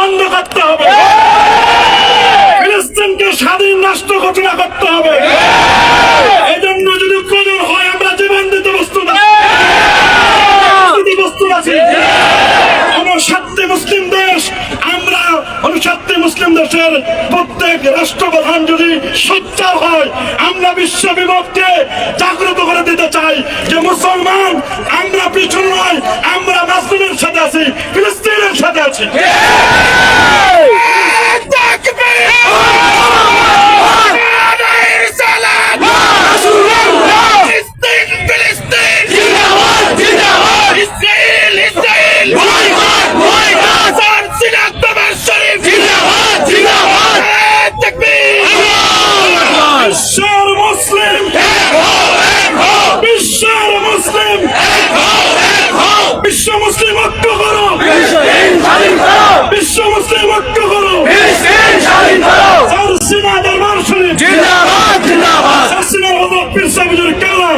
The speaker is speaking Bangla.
বন্ধ করতে হবে, ফিলিস্তিনকে স্বাধীন রাষ্ট্র ঘোষণা করতে হবে। এই জন্য যদি প্রয়োজন হয় আমরা জীবন দিতে প্রস্তুত আছি। অনুসাত্তে মুসলিম দেশ, আমরা অনুসাত্তে মুসলিম দেশের প্রত্যেক রাষ্ট্রপ্রধান যদি সোচ্চার হয়, আমরা বিশ্ব বিপক্ষে জাগ্রত করে দিতে চাই যে মুসলমান আমরা পিছন নয়, আমরা মাসুমের সাথে আছি, ফিলিস্তিনের সাথে আছি। বিশ্ব মুসলিম ঐক্য করো, বিশ্ব মুসলিম ঐক্য করো, সারসিনা দরবার শরীফ জিন্দাবাদ, জিন্দাবাদ, সারসিনা হযরত পীর সাহেব হুজুর কেবলা